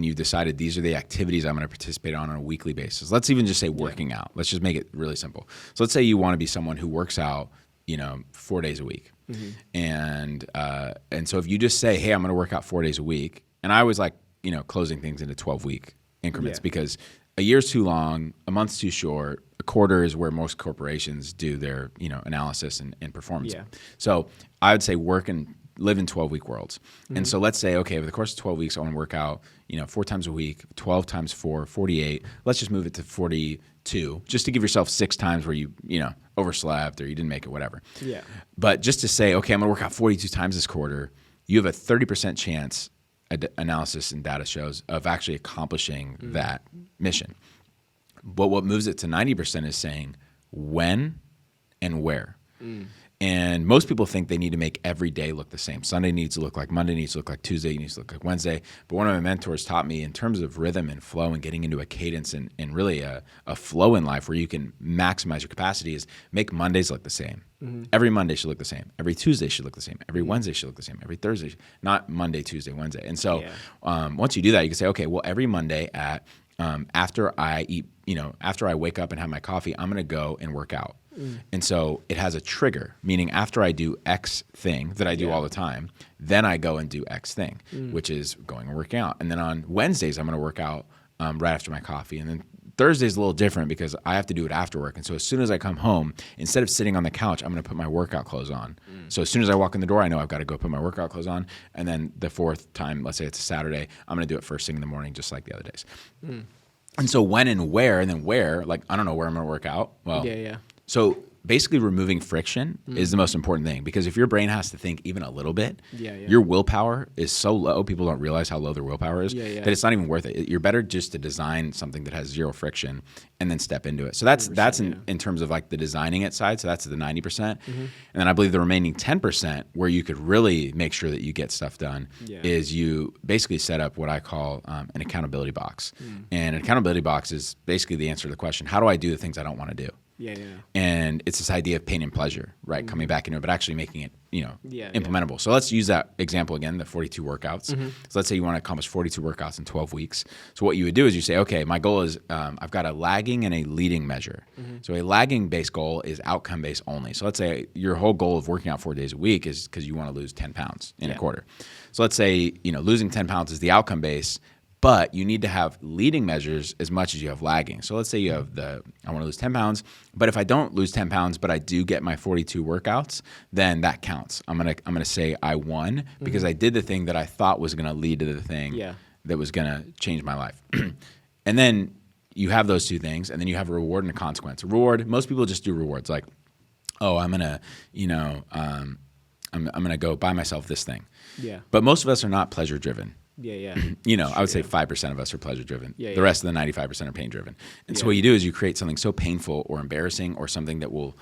you've decided these are the activities I'm going to participate on a weekly basis. Let's even just say working out. Let's just make it really simple. So let's say you want to be someone who works out, 4 days a week. And so if you just say, hey, I'm going to work out 4 days a week, and I always like, closing things into 12-week increments because a year's too long, a month's too short, a quarter is where most corporations do their, analysis and performance. So I would say live in 12-week worlds. And so let's say, okay, over the course of 12 weeks, I want to work out, 4 times a week, 12 times 4, 48. Let's just move it to 42, just to give yourself 6 times where you overslept or you didn't make it, whatever. But just to say, okay, I'm going to work out 42 times this quarter, you have a 30% chance, analysis and data shows, of actually accomplishing that mission. But what moves it to 90% is saying when and where. And most people think they need to make every day look the same. Sunday needs to look like Monday, needs to look like Tuesday, needs to look like Wednesday. But one of my mentors taught me, in terms of rhythm and flow and getting into a cadence and really a flow in life where you can maximize your capacity, is make Mondays look the same. Every Monday should look the same. Every Tuesday should look the same. Every Wednesday should look the same. Every Thursday, not Monday, Tuesday, Wednesday. And so once you do that, you can say, okay, well, every Monday at after I eat, after I wake up and have my coffee, I'm going to go and work out. And so it has a trigger, meaning after I do X thing that I do all the time, then I go and do X thing, which is going and working out. And then on Wednesdays, I'm going to work out right after my coffee. And then Thursday's a little different because I have to do it after work. And so as soon as I come home, instead of sitting on the couch, I'm going to put my workout clothes on. So as soon as I walk in the door, I know I've got to go put my workout clothes on. And then the fourth time, let's say it's a Saturday, I'm going to do it first thing in the morning, just like the other days. And so when and where, and then where, like, I don't know where I'm going to work out. Well, so basically removing friction is the most important thing, because if your brain has to think even a little bit, your willpower is so low, people don't realize how low their willpower is, that it's not even worth it. You're better just to design something that has zero friction and then step into it. So that's in terms of like the designing it side. So that's the 90%. And then I believe the remaining 10% where you could really make sure that you get stuff done is you basically set up what I call an accountability box. And an accountability box is basically the answer to the question, how do I do the things I don't want to do? And it's this idea of pain and pleasure, right? Coming back into it, but actually making it, implementable. So let's use that example again, the 42 workouts. So let's say you want to accomplish 42 workouts in 12 weeks. So what you would do is you say, okay, my goal is I've got a lagging and a leading measure. So a lagging based goal is outcome based only. So let's say your whole goal of working out 4 days a week is because you want to lose 10 pounds in a quarter. So let's say, losing 10 pounds is the outcome based, but you need to have leading measures as much as you have lagging. So let's say you have I want to lose 10 pounds, but if I don't lose 10 pounds, but I do get my 42 workouts, then that counts. I'm gonna say I won because I did the thing that I thought was gonna lead to the thing that was gonna change my life. And then you have those two things, and then you have a reward and a consequence. A reward, most people just do rewards like, oh, I'm gonna, I'm gonna go buy myself this thing. But most of us are not pleasure driven. I would say 5% of us are pleasure driven. The rest of the 95% are pain driven. And so what you do is you create something so painful or embarrassing or something that will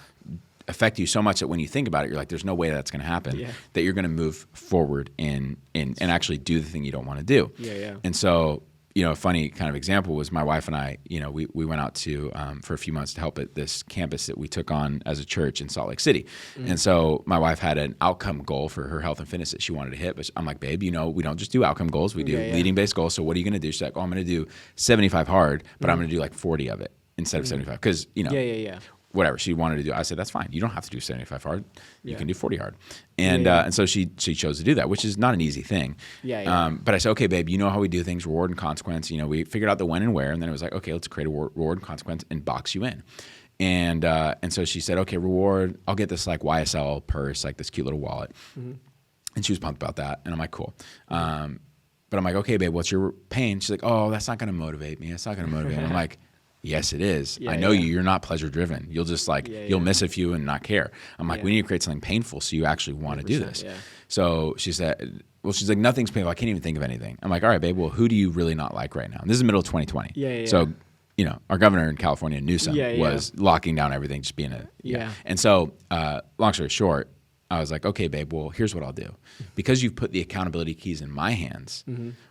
affect you so much that when you think about it, you're like, there's no way that's going to happen, that you're going to move forward and actually do the thing you don't want to do. And so, a funny kind of example was my wife and I, we went out to for a few months to help at this campus that we took on as a church in Salt Lake City. And so my wife had an outcome goal for her health and fitness that she wanted to hit. But I'm like, babe, we don't just do outcome goals. We do leading based goals. So what are you going to do? She's like, oh, I'm going to do 75 hard, but I'm going to do like 40 of it instead of 75. Because, whatever she wanted to do. I said, that's fine. You don't have to do 75 hard. You can do 40 hard. And so she chose to do that, which is not an easy thing. But I said, okay, babe, you know how we do things, reward and consequence. We figured out the when and where, and then it was like, okay, let's create a reward and consequence and box you in. And so she said, okay, reward, I'll get this like YSL purse, like this cute little wallet. And she was pumped about that. And I'm like, cool. But I'm like, okay, babe, what's your pain? She's like, oh, that's not going to motivate me. It's not going to motivate me. I'm like, yes, it is. I know you're not pleasure driven. You'll just you'll miss a few and not care. I'm like, we need to create something painful so you actually want to do this. So she said, she's like, nothing's painful. I can't even think of anything. I'm like, all right, babe, well, who do you really not like right now? And this is the middle of 2020. So, our governor in California, Newsom, was locking down everything, just being And so, long story short, I was like, okay, babe, well, here's what I'll do. Because you've put the accountability keys in my hands,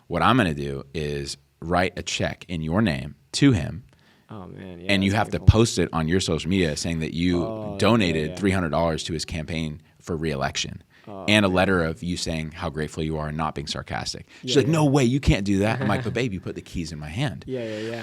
what I'm going to do is write a check in your name to him. Oh man! And you have to post it on your social media saying that you donated $300 to his campaign for re-election, and a letter of you saying how grateful you are and not being sarcastic. She's like, no way, you can't do that. I'm like, but babe, you put the keys in my hand.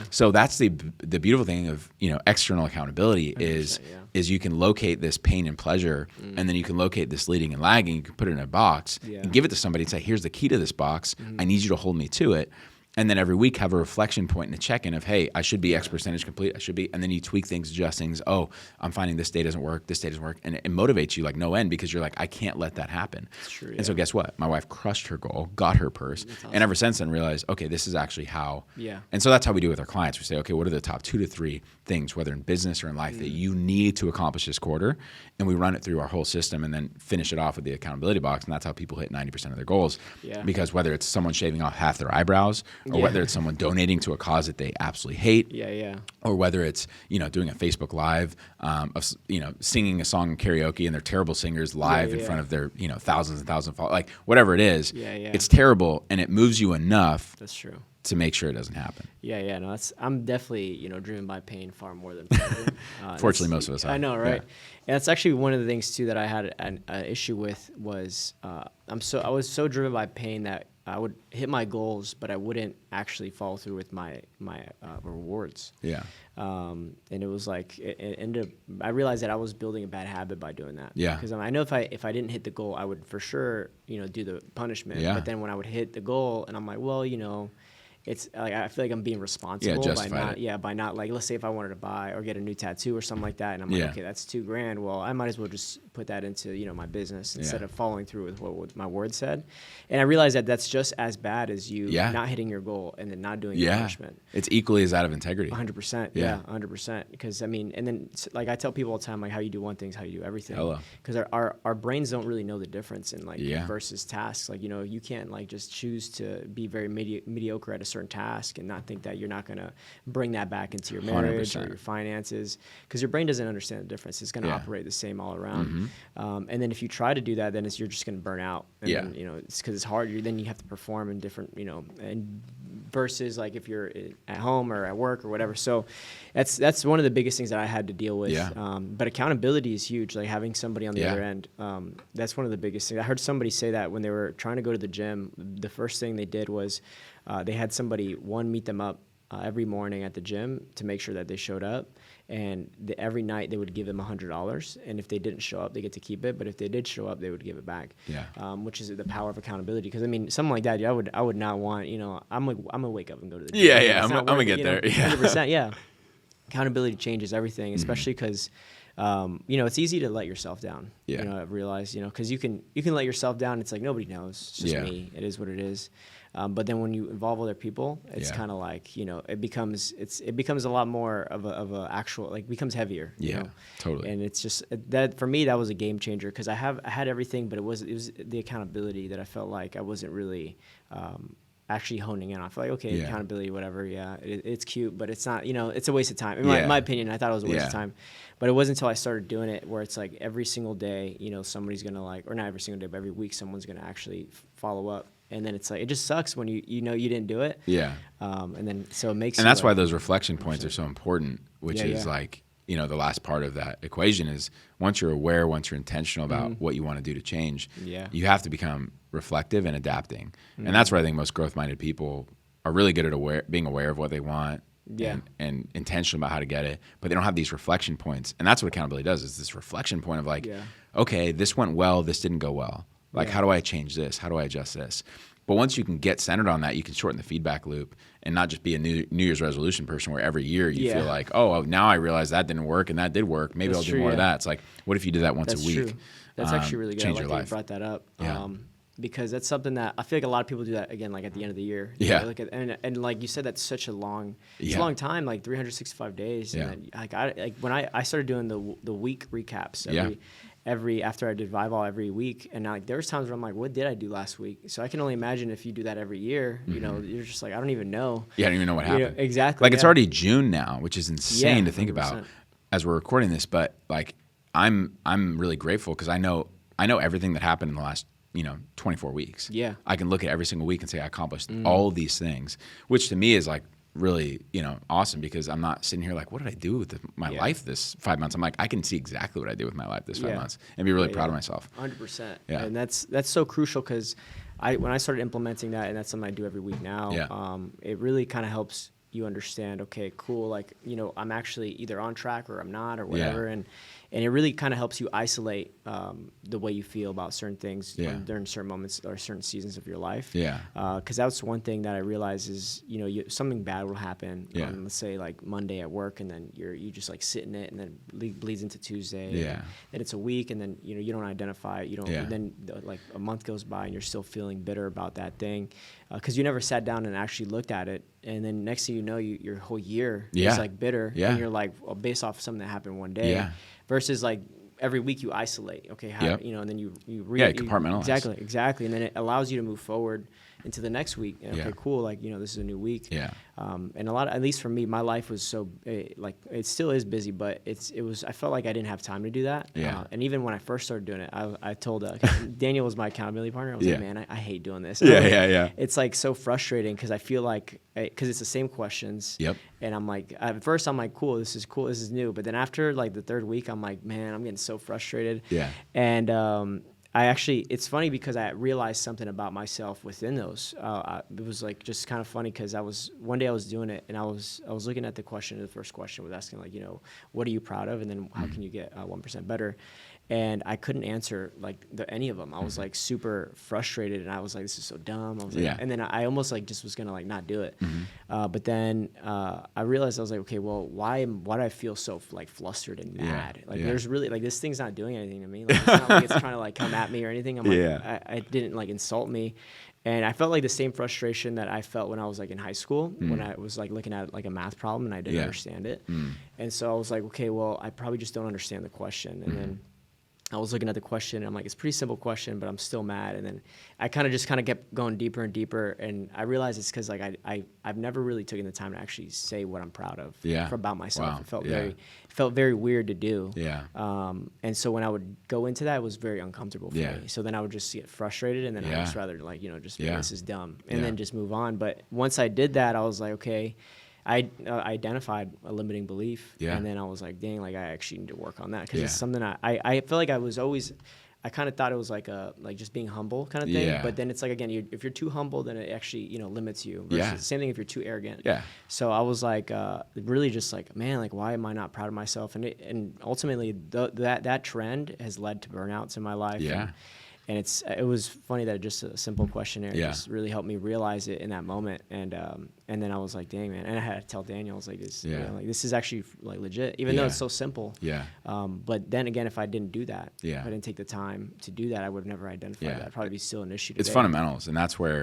So that's the beautiful thing of external accountability is you can locate this pain and pleasure, and then you can locate this leading and lagging. You can put it in a box and give it to somebody and say, here's the key to this box. I need you to hold me to it. And then every week have a reflection point and a check-in of, hey, I should be X percentage complete. I should be. And then you tweak things, adjust things. Oh, I'm finding this day doesn't work. This day doesn't work. And it motivates you like no end because you're like, I can't let that happen. That's true, And so guess what? My wife crushed her goal, got her purse. Awesome. And ever since then realized, okay, this is actually how. And so that's how we do with our clients. We say, okay, what are the top 2 to 3 things, whether in business or in life, that you need to accomplish this quarter? And we run it through our whole system and then finish it off with the accountability box. And that's how people hit 90% of their goals. Because whether it's someone shaving off half their eyebrows or whether it's someone donating to a cause that they absolutely hate, or whether it's doing a Facebook Live, singing a song in karaoke and they're terrible singers live in front of their thousands and thousands of followers, like whatever it is, it's terrible and it moves you enough. That's true. To make sure it doesn't happen. No, I'm definitely driven by pain far more than pleasure. Fortunately, most of us are. I know, right? And that's actually one of the things too that I had an issue with was I was so driven by pain that I would hit my goals, but I wouldn't actually follow through with my rewards. And it was like it ended up, I realized that I was building a bad habit by doing that. Because I know if I didn't hit the goal, I would for sure do the punishment. But then when I would hit the goal, and I'm like, well, it's like I feel like I'm being responsible justified by not like, let's say if I wanted to buy or get a new tattoo or something like that, and I'm like, okay, that's $2,000. Well, I might as well just put that into, you know, my business instead of following through with what my word said. And I realized that that's just as bad as you not hitting your goal and then not doing your punishment. It's equally as out of integrity. 100%. Yeah, 100%. Because I mean, and then like I tell people all the time, like how you do one thing is how you do everything. Because our brains don't really know the difference in like versus tasks. Like, you know, you can't like just choose to be very mediocre at a certain task and not think that you're not going to bring that back into your marriage 100%. Or your finances, because your brain doesn't understand the difference. It's going to operate the same all around. And then if you try to do that, then you're just going to burn out. And then, you know, it's because it's hard. Then you have to perform in different, you know, and versus like if you're at home or at work or whatever. So that's one of the biggest things that I had to deal with. But accountability is huge. Like having somebody on the other end, that's one of the biggest things. I heard somebody say that when they were trying to go to the gym, the first thing they did was they had somebody meet them up every morning at the gym to make sure that they showed up. And every night they would give them $100, and if they didn't show up, they get to keep it. But if they did show up, they would give it back. Which is the power of accountability. Because I mean, something like that, I would not want. You know, I'm gonna wake up and go to the gym. I'm gonna get there. 100%. Yeah, accountability changes everything, especially because. You know, it's easy to let yourself down. You know, I've realized, you know, because you can let yourself down. It's like nobody knows. It's just me. It is what it is. But then when you involve other people, it's kind of like, you know, it becomes a lot more of a actual, like, becomes heavier. You know? Totally. And it's just that for me, that was a game changer, because I had everything, but it was the accountability that I felt like I wasn't really actually honing in on. I feel like, okay, accountability, whatever, it's cute, but it's not, you know, it's a waste of time. In my opinion, I thought it was a waste of time. But it wasn't until I started doing it where it's like every single day, you know, somebody's going to like, or not every single day, but every week someone's going to actually follow up. And then it's like, it just sucks when you know you didn't do it. And then, so it makes and that's why those reflection points are so important, which is like, you know, the last part of that equation is once you're aware, once you're intentional about what you want to do to change, you have to become reflective and adapting. And that's where I think most growth-minded people are really good at being aware of what they want and intentional about how to get it, but they don't have these reflection points. And that's what accountability does, is this reflection point of like, okay, this went well, this didn't go well. Like, how do I change this? How do I adjust this? But once you can get centered on that, you can shorten the feedback loop and not just be a New Year's resolution person where every year you feel like, oh, now I realize that didn't work and that did work. Maybe I'll do more of that. It's like, what if you did that once a week? True. That's actually really good. Change I like your that life. you brought that up. Because that's something that I feel like a lot of people do that, again, like at the end of the year. And like you said, that's such a long, it's a long time, like 365 days. And then, when I started doing the week recaps every after I did Vival every week, and like there was times where I'm like, what did I do last week? So I can only imagine if you do that every year, you know, you're just like, I don't even know. I don't even know what happened. Exactly. Like it's already June now, which is insane to think about as we're recording this. But like I'm really grateful because I know everything that happened in the last 24 weeks. I can look at every single week and say I accomplished all of these things, which to me is like really, awesome, because I'm not sitting here like, what did I do with my life this 5 months? I'm like, I can see exactly what I did with my life this 5 months and be really proud of myself. 100%. And that's so crucial, because when I started implementing that, and that's something I do every week now, it really kind of helps you understand, okay, cool, like, I'm actually either on track or I'm not, or whatever. And it really kind of helps you isolate the way you feel about certain things during certain moments or certain seasons of your life. Because that's one thing that I realize is, something bad will happen on, let's say, like Monday at work, and then you just like sit in it, and then bleeds into Tuesday. And it's a week, and then you don't identify it. You don't. Then like a month goes by, and you're still feeling bitter about that thing, because you never sat down and actually looked at it. And then next thing you know, your whole year is like bitter, and you're like, well, based off of something that happened one day. Versus like every week you isolate, okay, how, and then you compartmentalize. Exactly, and then it allows you to move forward into the next week. And, okay, cool, like this is a new week. And a lot, at least for me, my life was so like it still is busy, but I felt like I didn't have time to do that. And even when I first started doing it, I told Daniel was my accountability partner. I was like, man, I hate doing this. It's like so frustrating, because I feel like because it's the same questions. And I'm like, at first I'm like, cool, this is new. But then after like the third week, I'm like, man, I'm getting so frustrated. And it's funny because I realized something about myself within those. It was like just kind of funny because one day I was doing it and I was looking at the first question was asking like, what are you proud of? And then how can you get 1% better? And I couldn't answer like any of them. I was like super frustrated and I was like, this is so dumb. I was like, and then I almost like just was going to like not do it. But then I realized I was like, okay, well, why do I feel so like flustered and mad? Like there's really like, this thing's not doing anything to me. Like, it's not like it's trying to like come at me or anything. I'm like, I didn't like insult me. And I felt like the same frustration that I felt when I was like in high school, when I was like looking at like a math problem and I didn't understand it. And so I was like, okay, well, I probably just don't understand the question. And then I was looking at the question and I'm like, it's a pretty simple question, but I'm still mad. And then I kind of kept going deeper and deeper. And I realized it's because like I've never really taken the time to actually say what I'm proud of about myself. Wow. It felt very weird to do. And so when I would go into that, it was very uncomfortable for me. So then I would just get frustrated and then I'd just rather like, just be, this is dumb and then just move on. But once I did that, I was like, okay, I identified a limiting belief, and then I was like, dang, like I actually need to work on that because it's something I feel like I kind of thought it was like just being humble kind of thing, but then it's like, again, if you're too humble, then it actually, limits you. Versus same thing if you're too arrogant. So I was like, really just like, man, like why am I not proud of myself? And ultimately that trend has led to burnouts in my life. And it was funny that just a simple questionnaire just really helped me realize it in that moment. And then I was like, dang, man. And I had to tell Daniel, I was like, this is actually like legit, even though it's so simple. But then again, if I didn't do that, if I didn't take the time to do that, I would have never identified that. It'd probably be still an issue today. It's fundamentals. And that's where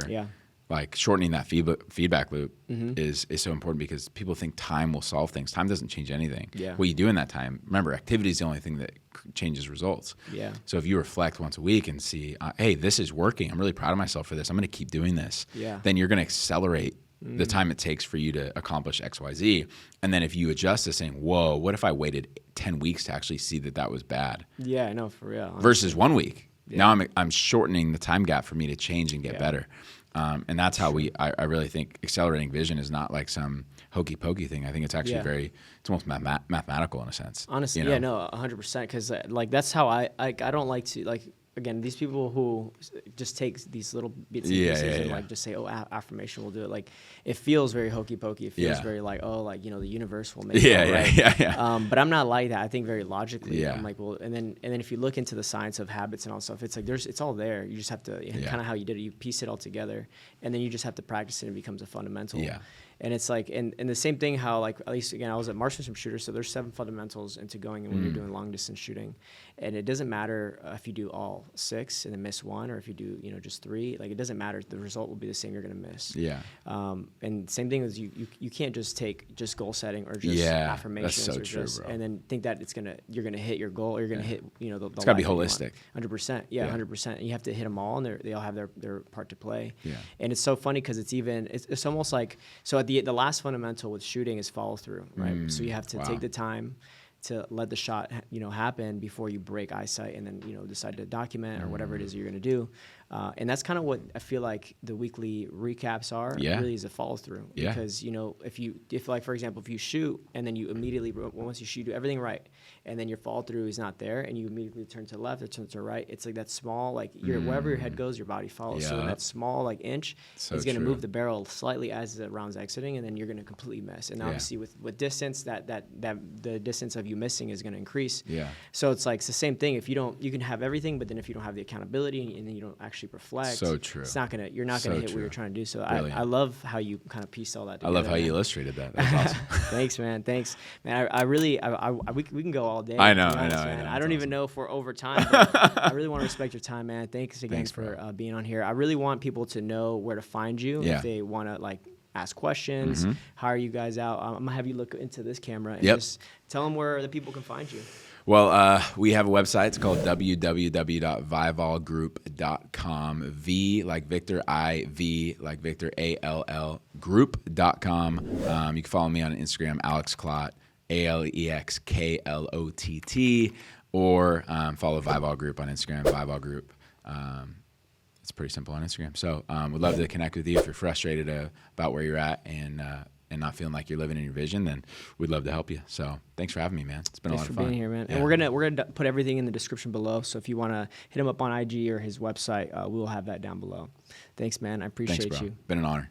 like shortening that feedback loop is so important because people think time will solve things. Time doesn't change anything. What you do in that time, remember, activity is the only thing that changes results. So if you reflect once a week and see, hey, this is working. I'm really proud of myself for this. I'm going to keep doing this. Then you're going to accelerate the time it takes for you to accomplish X, Y, Z. And then if you adjust to saying, whoa, what if I waited 10 weeks to actually see that was bad? I know, for real. Honestly. Versus 1 week. Now I'm shortening the time gap for me to change and get better. And that's how I really think accelerating vision is not like some hokey pokey thing. I think it's actually it's almost mathematical in a sense. Honestly, 100%. Because like that's how I don't like to like. Again, these people who just take these little bits and pieces and like just say, "Oh, affirmation will do it." Like, it feels very hokey pokey. It feels very like, "Oh, like the universe will make it." Right? But I'm not like that. I think very logically. I'm like, well, and then if you look into the science of habits and all stuff, it's like it's all there. You just have to kind of how you did it. You piece it all together, and then you just have to practice it, and it becomes a fundamental. And it's like, and the same thing how like, at least again, I was at marksmanship shooter, so there's 7 fundamentals into going when you're doing long distance shooting. And it doesn't matter if you do all 6 and then miss 1, or if you do, just 3, like it doesn't matter. The result will be the same. You're going to miss. And same thing is you can't just take just goal setting or just affirmations that's so true, bro. And then think that you're going to hit your goal or you're going to hit, the it's got to be holistic. 100%. 100%. And you have to hit them all and they all have their part to play. And it's so funny because it's almost like, so at the last fundamental with shooting is follow through, right? So you have to take the time to let the shot, happen before you break eyesight and then, decide to document or whatever it is you're going to do. And that's kind of what I feel like the weekly recaps are. Really is a follow through. Because, if like, for example, if you shoot and then you immediately, once you shoot, you do everything right, and then your follow through is not there and you immediately turn to the left or turn to the right, it's like that small, like wherever your head goes, your body follows. So that small like inch is going to move the barrel slightly as the round's exiting, and then you're going to completely miss. And obviously with distance, that the distance of you missing is going to increase. So it's like, it's the same thing. If you can have everything, but then if you don't have the accountability and then you don't actually reflect, so true. You're not gonna hit what you're trying to do. So I love how you kind of pieced all that together. I love how you illustrated that. That was awesome. Thanks, man. I really we can go all day. I know. I don't even know if we're over time, but I really want to respect your time, man. Thanks again for being on here. I really want people to know where to find you if they want to like ask questions, hire you guys out. I'm gonna have you look into this camera and just tell them where the people can find you. Well, we have a website. It's called www.vivalgroup.com. V like Victor, I-V like Victor, A-L-L, group.com. You can follow me on Instagram, Alex Klott, ALEXKLOTT, or follow Vival Group on Instagram, Vival Group. It's pretty simple on Instagram. So we'd love to connect with you if you're frustrated about where you're at, and and not feeling like you're living in your vision, then we'd love to help you. So thanks for having me, man. It's been Thanks a lot of for fun. being here, man. Yeah. And we're gonna put everything in the description below. So if you want to hit him up on IG or his website, we will have that down below. Thanks, man. I appreciate Thanks, bro. you. Been an honor.